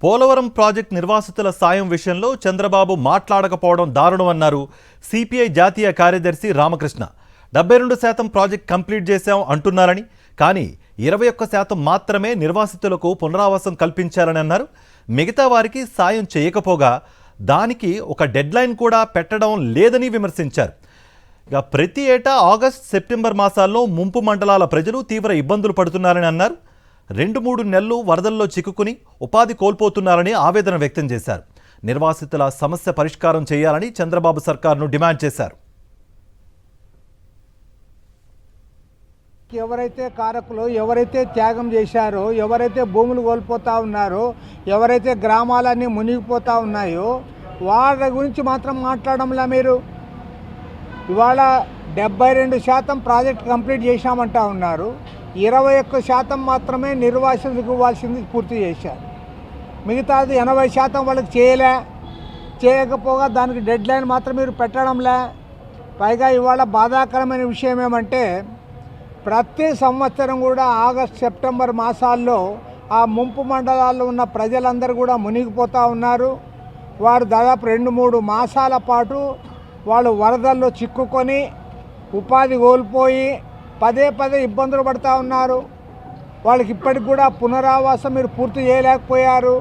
Polavaram project నిర్వాసితుల సాయం విషయంలో చంద్రబాబు మాట్లాడకపోవడం దారుణమన్నారు సిపిఐ జాతీయ కార్యదర్శి రామకృష్ణ. 72% ప్రాజెక్ట్ కంప్లీట్ చేశాం అంటున్నారని, కానీ 21% మాత్రమే నిర్వాసితులకు పునరావాసం కల్పించారని అన్నారు. మిగతా వారికి సాయం చేయకపోగా దానికి ఒక డెడ్లైన్ కూడా పెట్టడం లేదని విమర్శించారు. ఇక ప్రతి ఏటా ఆగస్టు, సెప్టెంబర్ మాసాల్లో ముంపు మండలాల ప్రజలు తీవ్ర ఇబ్బందులు పడుతున్నారని అన్నారు. 2-3 నెలలు వరదల్లో చిక్కుకుని ఉపాధి కోల్పోతున్నారని ఆవేదన వ్యక్తం చేశారు. నిర్వాసితుల సమస్య పరిష్కారం చేయాలని చంద్రబాబు సర్కార్ను డిమాండ్ చేశారు. ఎవరైతే కారకులు, ఎవరైతే త్యాగం చేశారో, ఎవరైతే భూములు కోల్పోతూ ఉన్నారో, ఎవరైతే గ్రామాలన్నీ మునిగిపోతూ ఉన్నాయో వాళ్ళ గురించి మాత్రం మాట్లాడంలా మీరు. ఇవాళ 72% ప్రాజెక్ట్ కంప్లీట్ చేశామంటా ఉన్నారు. 21% మాత్రమే నిర్వాసితులకు ఇవ్వాల్సింది పూర్తి చేశారు. మిగతాది 80% వాళ్ళకి చేయకపోగా దానికి డెడ్ లైన్ మాత్రం మీరు పెట్టడంలే. పైగా ఇవాళ బాధాకరమైన విషయం ఏమంటే ప్రతి సంవత్సరం కూడా ఆగస్ట్, సెప్టెంబర్ మాసాల్లో ఆ ముంపు మండలాల్లో ఉన్న ప్రజలందరూ కూడా మునిగిపోతూ ఉన్నారు. వారు దాదాపు 2-3 మాసాల పాటు వాళ్ళు వరదల్లో చిక్కుకొని ఉపాధి కోల్పోయి పదే ఇబ్బందులు పడుతూ ఉన్నారు. వాళ్ళకి ఇప్పటికి కూడా పునరావాసం మీరు పూర్తి చేయలేకపోయారు.